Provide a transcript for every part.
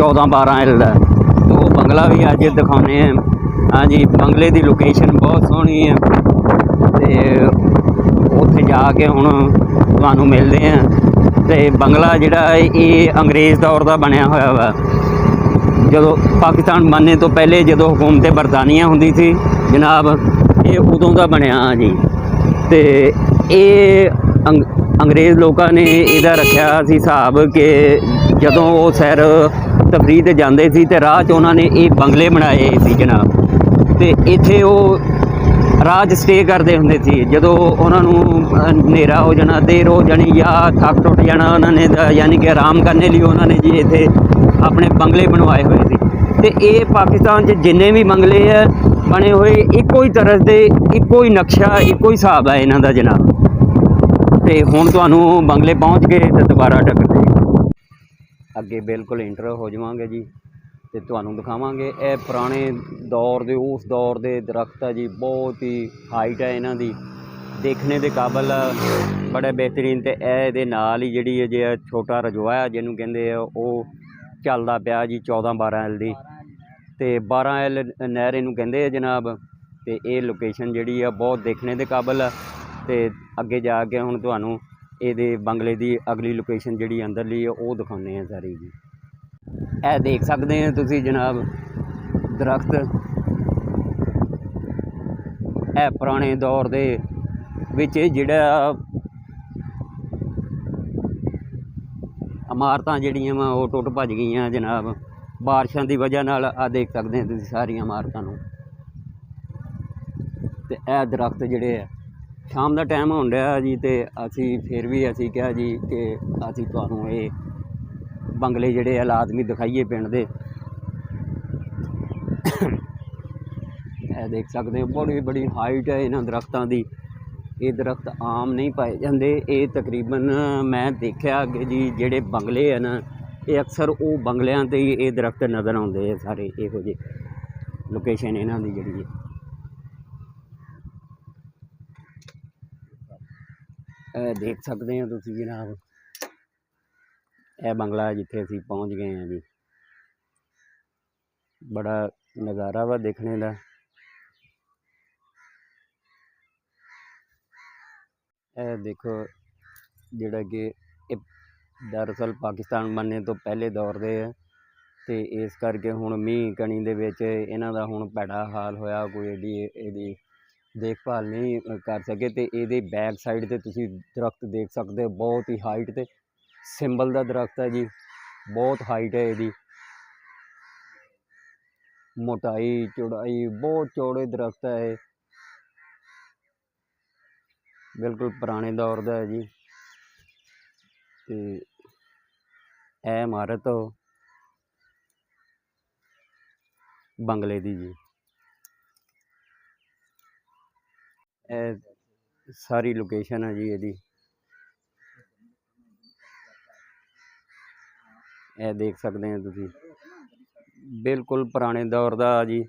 14-12 L ਦਾ। तो वो बंगला भी अज दिखाने हैं। हाँ जी, बंगले की लोकेशन बहुत सोहनी है। तो उत्थे जाके हुण तुहानूं मिलते हैं। तो बंगला जिहड़ा ये अंग्रेज़ दौर का बनया होया वा। जदों पाकिस्तान बनने तो पहले जदों हुकूमत बरतानिया हुंदी सी जनाब, ये उदों का बनया। हाँ जी, तो ये अंग्रेज़ लोगों ने इहदा रखिया सी हिसाब कि जदों वो सैर तफरीह ते जांदे सी ते राह च उन्होंने ये बंगले बनाए सी जनाब। तो इत्थे वो राह च स्टे करते हुंदे सी। जदों उन्होंने नेरा हो जाना, देर हो जानी या थक टुट जाना, उन्होंने यानी कि आराम करने लिए उन्होंने जी इत्थे अपने बंगले बनवाए हुए थे। तो ये पाकिस्तान च जिन्ने भी बंगले है बने हुए इक्को ही तरह के, इक्को ही नक्शा, इक्को ही हिसाब है इन्हां दा जनाब। तो हुण तुहानूं बंगले पहुँच गए तो दोबारा टकरदे अगे बिल्कुल इंटर हो जावांगे जी। तो तुहानूं दिखावांगे ये पुराने दौर के, उस दौर के दरख्त है जी। बहुत ही हाइट है इन्हां दी, देखने के काबल बड़े बेहतरीन। तो ये नाल ही जिहड़ी है जी छोटा रजोआ है जिन्हों कहते हैं, वो चलदा पिया जी 14-12 एल दी। तो 12 एल नहर इनू कहते हैं जनाब। तो ये लोकेशन जिहड़ी है बहुत देखने के काबल है। तो अगे जाके हुण तुहानूं ये बंगले की अगली लोकेशन जिहड़ी अंदरली है वो दिखाने हैं सारी जी। यह देख सकते हैं तुसी जनाब दरख्त, यह पुराने दौर के विच जिहड़ा इमारतां जिहड़ियां वा वो टुट भज गई जनाब बारिशां की वजह नाल। आ देख सकते हैं तुसी सारियां इमारतां नूं। ते यह दरख्त जिहड़े है शाम का टाइम होण डया जी। तो असी फिर भी असी कहा जी कि असी तुहानूं ये बंगले जिहड़े है लाजमी दिखाइए पिंड दे। यह देख सकते हैं बड़ी बड़ी हाइट है इन्हां दरख्तां दी। ये दरख्त आम नहीं पाए जाते। ये तकरीबन मैं देखा कि जी जिहड़े बंगले है ना, ये अक्सर वो बंगलियां ते ही ये दरख्त नज़र आउंदे हैं सारे इहो जिहे लोकेशन इन्हां दी जिहड़ी है। देख सकते हैं तुसी जनाब, यह बंगला है जिथे असी पहुँच गए हैं जी। बड़ा नज़ारा वा देखने का। यह देखो जिहड़ा कि दरअसल पाकिस्तान बनने तो पहले दौर दे है। तो इस करके हुण मींह कणी दे विच इन्हां दा हुण भैड़ा हाल होया, कोई एडी इहदी देखभाल नहीं कर सके। तो ये बैक साइड ते तुसी दरख्त देख सकते हो, बहुत ही हाइट ते सिंबल का दरख्त है जी। बहुत हाइट है इसकी, मोटाई चौड़ाई बहुत चौड़े दरख्त है ये, बिल्कुल पुराने दौर का है जी। तो यह इमारत बंगले दी जी। यह सारी लोकेशन है जी इसकी। यह देख सकते हैं तुसी बिल्कुल पुराने दौर का जी।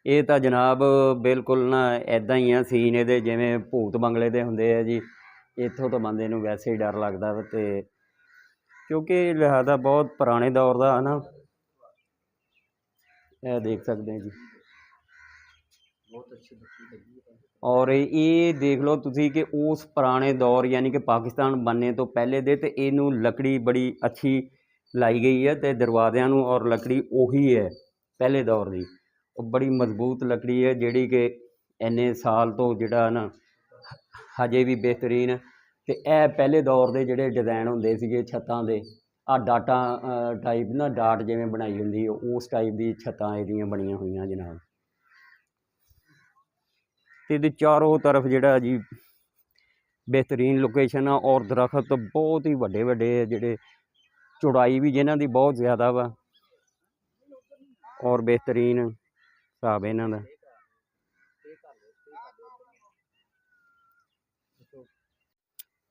ये तो जनाब बिल्कुल ना इदा ही है सीन ये, जिमें भूत बंगले के होंगे है जी। इतों तो बंदे नूं वैसे ही डर लगता वा। तो क्योंकि लिहाजा बहुत पुराने दौर का है ना। यह देख सकते हैं जी, और ये देख लो तुसी कि उस पुराने दौर यानी कि पाकिस्तान बनने तो पहले दे ते इनू लकड़ी बड़ी अच्छी लाई गई है। तो दरवाज़िਆਂ नूं और लकड़ी उही है पहले दौर की, बड़ी मजबूत लकड़ी है जिहड़ी कि इन्ने साल तो जिहड़ा ना हजे भी बेहतरीन। तो यह पहले दौर के जिहड़े डिज़ाइन होंदे सीगे छत्तां दे, आ डाटा टाइप ना डाट जिवें बनाई हुंदी उस टाइप की छत्तां इहदियां बणियां होईयां जनाब। तो ये चारों तरफ जिहड़ा जी बेहतरीन लोकेशन है, और दरख्त बहुत ही वड्डे वड्डे जिहड़े चौड़ाई भी जिन्हां दी बहुत ज़्यादा वा, और बेहतरीन हिसाब है इन्हां दा।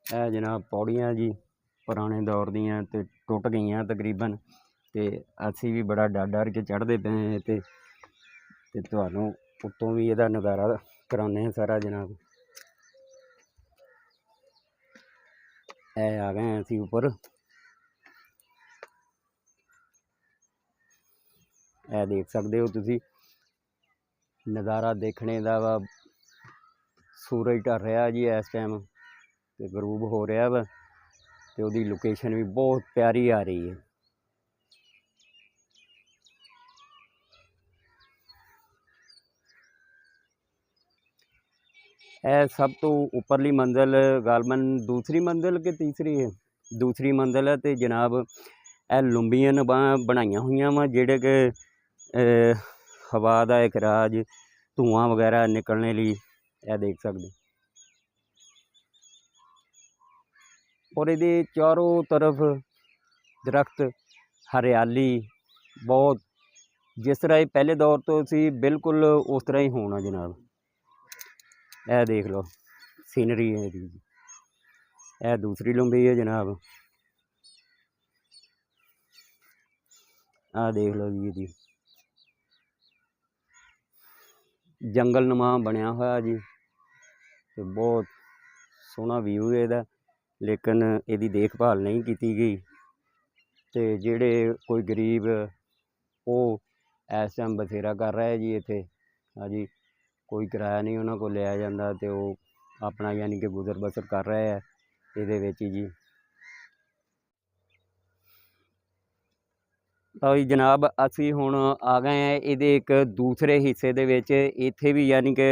यह जनाब पौड़ियाँ जी पुराने दौर दियाँ ते टुट गई तकरीबन। तो असी भी बड़ा डर डर के चढ़ते पे हैं। तो तुहानूं उत्तों भी इहदा नज़ारा कराने हैं सारा जनाब। आ गए हैं असी उपर। ਇਹ ਦੇਖ ਸਕਦੇ ਹੋ ਤੁਸੀਂ ਨਜ਼ਾਰਾ ਦੇਖਣੇ ਦਾ ਵਾ। ਸੂਰਜ ਢਲ ਰਿਹਾ ਜੀ ਇਸ ਟਾਈਮ ਤੇ ਗਰੂਬ ਹੋ ਰਿਹਾ ਵਾ ਤੇ ਉਹਦੀ ਲੋਕੇਸ਼ਨ ਵੀ ਬਹੁਤ ਪਿਆਰੀ ਆ ਰਹੀ ਹੈ। ਇਹ ਸਭ ਤੋਂ ਉੱਪਰਲੀ ਮੰਜ਼ਿਲ ਗਾਲਬਨ ਦੂਸਰੀ ਮੰਜ਼ਿਲ ਕਿ ਤੀਸਰੀ ਹੈ, ਦੂਸਰੀ ਮੰਜ਼ਿਲ ਹੈ। ਤੇ ਜਨਾਬ ਇਹ ਲੰਬੀਆਂ ਬਣਾਈਆਂ ਹੋਈਆਂ ਵਾ ਜਿਹੜੇ ਕਿ ਹਵਾ ਦਾ ਇੱਕ ਰਾਜ ਧੂੰਆਂ ਵਗੈਰਾ ਨਿਕਲਣੇ ਲਈ। ਇਹ ਦੇਖ ਸਕਦੇ ਔਰ ਇਹਦੇ ਚਾਰੋਂ ਤਰਫ ਦਰਖਤ ਹਰਿਆਲੀ ਬਹੁਤ, ਜਿਸ ਤਰ੍ਹਾਂ ਇਹ ਪਹਿਲੇ ਦੌਰ ਤੋਂ ਸੀ ਬਿਲਕੁਲ ਉਸ ਤਰ੍ਹਾਂ ਹੀ ਹੋਣਾ ਜਨਾਬ। ਇਹ ਦੇਖ ਲਓ ਸੀਨਰੀ ਹੈ ਇਹਦੀ। ਇਹ ਦੂਸਰੀ ਲੰਬੀ ਹੈ ਜਨਾਬ। ਆਹ ਦੇਖ ਲਓ ਜੀ ਇਹਦੀ ਜੰਗਲ ਨੁਮਾ ਬਣਿਆ ਹੋਇਆ ਜੀ ਤੇ ਬਹੁਤ ਸੋਹਣਾ ਵਿਊ ਇਹਦਾ, ਲੇਕਿਨ ਇਹਦੀ ਦੇਖਭਾਲ ਨਹੀਂ ਕੀਤੀ ਗਈ। ਤੇ ਜਿਹੜੇ ਕੋਈ ਗਰੀਬ ਉਹ ਇਸ ਟਾਈਮ ਬਸੇਰਾ ਕਰ ਰਿਹਾ ਜੀ ਇੱਥੇ। ਹਾਂਜੀ, ਕੋਈ ਕਿਰਾਇਆ ਨਹੀਂ ਉਹਨਾਂ ਕੋਲ ਲਿਆ ਜਾਂਦਾ ਤੇ ਉਹ ਆਪਣਾ ਯਾਨੀ ਕਿ ਗੁਜ਼ਰ ਬਸਰ ਕਰ ਰਹੇ ਹੈ ਇਹਦੇ ਵਿੱਚ ਜੀ। ਤਾਂ ਜੀ ਜਨਾਬ ਅਸੀਂ ਹੁਣ ਆ ਗਏ ਹਾਂ ਇਹਦੇ ਇੱਕ ਦੂਸਰੇ ਹਿੱਸੇ ਦੇ ਵਿੱਚ। ਇੱਥੇ ਵੀ ਯਾਨੀ ਕਿ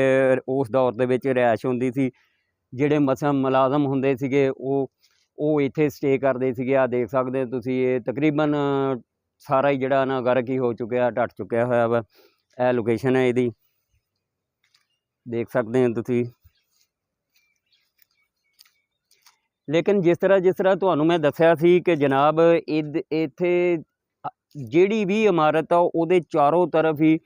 ਉਸ ਦੌਰ ਦੇ ਵਿੱਚ ਰਿਹਾਇਸ਼ ਹੁੰਦੀ ਸੀ। ਜਿਹੜੇ ਮੁਲਾਜ਼ਮ ਹੁੰਦੇ ਸੀਗੇ ਉਹ ਇੱਥੇ ਸਟੇ ਕਰਦੇ ਸੀਗੇ। ਆ ਦੇਖ ਸਕਦੇ ਹੋ ਤੁਸੀਂ ਇਹ ਤਕਰੀਬਨ ਸਾਰਾ ਹੀ ਜਿਹੜਾ ਨਾ ਗਰਕ ਹੀ ਹੋ ਚੁੱਕਿਆ, ਢੱਟ ਚੁੱਕਿਆ ਹੋਇਆ ਵਾ। ਇਹ ਲੋਕੇਸ਼ਨ ਹੈ ਇਹਦੀ, ਦੇਖ ਸਕਦੇ ਹੋ ਤੁਸੀਂ। ਲੇਕਿਨ ਜਿਸ ਤਰ੍ਹਾਂ ਤੁਹਾਨੂੰ ਮੈਂ ਦੱਸਿਆ ਸੀ ਕਿ ਜਨਾਬ ਇੱਥੇ ਜਿਹੜੀ ਵੀ ਇਮਾਰਤ ਆ ਉਹਦੇ ਚਾਰੋਂ ਤਰਫ ਹੀ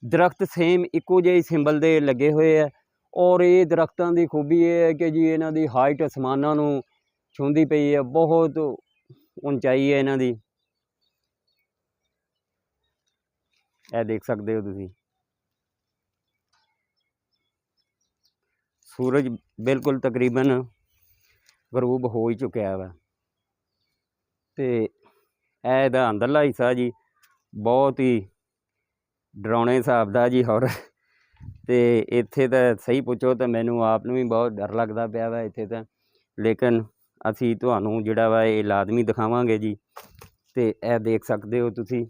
ਦਰਖਤ ਸੇਮ ਇੱਕੋ ਜਿਹੇ ਸਿੰਬਲ ਦੇ ਲੱਗੇ ਹੋਏ ਆ। ਔਰ ਇਹ ਦਰਖਤਾਂ ਦੀ ਖੂਬੀ ਇਹ ਹੈ ਕਿ ਜੀ ਇਹਨਾਂ ਦੀ ਹਾਈਟ ਅਸਮਾਨਾਂ ਨੂੰ ਛੂੰਹਦੀ ਪਈ ਹੈ, ਬਹੁਤ ਉਚਾਈ ਹੈ ਇਹਨਾਂ ਦੀ। ਇਹ ਦੇਖ ਸਕਦੇ ਹੋ ਤੁਸੀਂ ਸੂਰਜ ਬਿਲਕੁਲ ਤਕਰੀਬਨ ਗਰੂਬ ਹੋ ਹੀ ਚੁੱਕਿਆ ਵਾ। ਤੇ ਇਹ ਇਹਦਾ ਅੰਦਰਲਾ ਹਿੱਸਾ ਜੀ ਬਹੁਤ ਹੀ ਡਰਾਉਣੇ ਹਿਸਾਬ ਦਾ ਜੀ। ਔਰ ਤੇ ਇੱਥੇ ਤਾਂ ਸਹੀ ਪੁੱਛੋ ਤਾਂ ਮੈਨੂੰ ਆਪ ਨੂੰ ਵੀ ਬਹੁਤ ਡਰ ਲੱਗਦਾ ਪਿਆ ਵਾ ਇੱਥੇ ਤਾਂ। ਲੇਕਿਨ ਅਸੀਂ ਤੁਹਾਨੂੰ ਜਿਹੜਾ ਵਾ ਇਹ ਲਾਜ਼ਮੀ ਦਿਖਾਵਾਂਗੇ ਜੀ। ਤੇ ਇਹ ਦੇਖ ਸਕਦੇ ਹੋ ਤੁਸੀਂ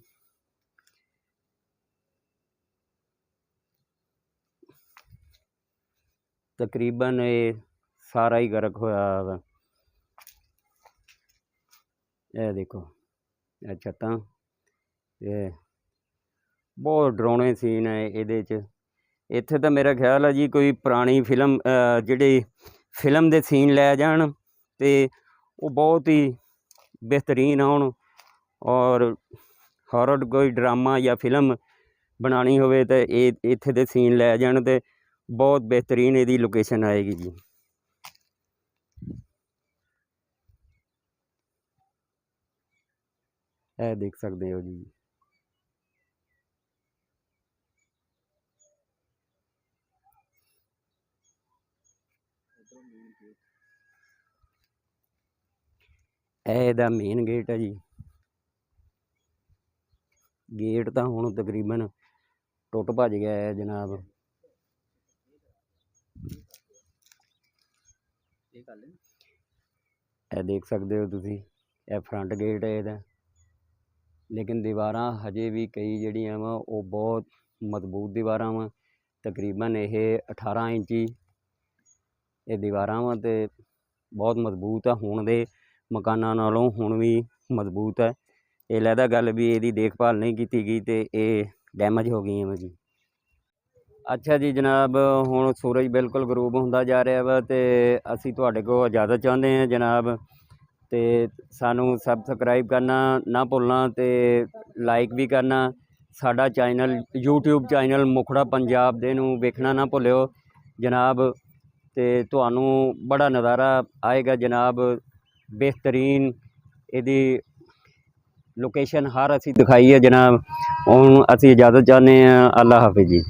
ਤਕਰੀਬਨ ਇਹ ਸਾਰਾ ਹੀ ਗਰਕ ਹੋਇਆ ਵਾ। ਇਹ ਦੇਖੋ ਇਹ ਛੱਤਾਂ ਤੇ ਬਹੁਤ ਡਰਾਉਣੇ ਸੀਨ ਹੈ ਇਹਦੇ 'ਚ। ਇੱਥੇ ਤਾਂ ਮੇਰਾ ਖਿਆਲ ਹੈ ਜੀ ਕੋਈ ਪੁਰਾਣੀ ਫਿਲਮ ਜਿਹੜੀ ਫਿਲਮ ਦੇ ਸੀਨ ਲੈ ਜਾਣ ਤੇ ਉਹ ਬਹੁਤ ਹੀ ਬਿਹਤਰੀਨ ਆਉਣ। ਔਰ ਹੌਰਰ ਕੋਈ ਡਰਾਮਾ ਜਾਂ ਫਿਲਮ ਬਣਾਉਣੀ ਹੋਵੇ ਤਾਂ ਇਹ ਇੱਥੇ ਦੇ ਸੀਨ ਲੈ ਜਾਣ ਤੇ ਬਹੁਤ ਬਿਹਤਰੀਨ ਇਹਦੀ ਲੋਕੇਸ਼ਨ ਆਏਗੀ ਜੀ। ਇਹ ਦੇਖ ਸਕਦੇ ਹੋ ਜੀ ਇਹ ਇਹਦਾ ਮੇਨ ਗੇਟ ਹੈ ਜੀ। ਗੇਟ ਤਾਂ ਹੁਣ ਤਕਰੀਬਨ ਟੁੱਟ ਭੱਜ ਗਿਆ ਹੈ ਜਨਾਬ। ਇਹ ਦੇਖ ਸਕਦੇ ਹੋ ਤੁਸੀਂ ਇਹ ਫਰੰਟ ਗੇਟ ਹੈ ਇਹਦਾ। ਲੇਕਿਨ ਦੀਵਾਰਾਂ ਹਜੇ ਵੀ ਕਈ ਜਿਹੜੀਆਂ ਵਾ ਉਹ ਬਹੁਤ ਮਜ਼ਬੂਤ ਦੀਵਾਰਾਂ ਵਾ। ਤਕਰੀਬਨ ਇਹ 18 ਇੰਚੀ ਇਹ ਦੀਵਾਰਾਂ ਵਾ ਤੇ ਬਹੁਤ ਮਜ਼ਬੂਤ ਆ। ਹੁਣ ਦੇ ਮਕਾਨਾਂ ਨਾਲੋਂ ਹੁਣ ਵੀ ਮਜ਼ਬੂਤ ਹੈ। ਇਹ ਲਹਿਦਾ ਗੱਲ ਵੀ ਇਹਦੀ ਦੇਖਭਾਲ ਨਹੀਂ ਕੀਤੀ ਗਈ ਤੇ ਇਹ ਡੈਮੇਜ ਹੋ ਗਈਆਂ ਵਾ ਜੀ। ਅੱਛਾ ਜੀ ਜਨਾਬ, ਹੁਣ ਸੂਰਜ ਬਿਲਕੁਲ ਗਰੂਬ ਹੁੰਦਾ ਜਾ ਰਿਹਾ ਵਾ ਤੇ ਅਸੀਂ ਤੁਹਾਡੇ ਕੋਲ ਇਜਾਜ਼ਤ ਚਾਹੁੰਦੇ ਹਾਂ ਜਨਾਬ। ਤੇ ਸਾਨੂੰ ਸਬਸਕ੍ਰਾਈਬ ਕਰਨਾ ਨਾ ਭੁੱਲਣਾ ਤੇ ਲਾਈਕ ਵੀ ਕਰਨਾ। ਸਾਡਾ ਚੈਨਲ YouTube ਚੈਨਲ ਮੁਖੜਾ ਪੰਜਾਬ ਦੇ ਨੂੰ ਵੇਖਣਾ ਨਾ ਭੁੱਲਿਓ ਜਨਾਬ। ਤੇ ਤੁਹਾਨੂੰ ਬੜਾ ਨਜ਼ਾਰਾ ਆਏਗਾ ਜਨਾਬ। ਬਿਹਤਰੀਨ ਇਹਦੀ ਲੋਕੇਸ਼ਨ ਹਰ ਅਸੀਂ ਦਿਖਾਈ ਹੈ ਜਨਾਬ। ਹੁਣ ਅਸੀਂ ਇਜਾਜ਼ਤ ਚਾਹੁੰਦੇ ਹਾਂ। ਅੱਲਾ ਹਾਫਿਜ਼ ਜੀ।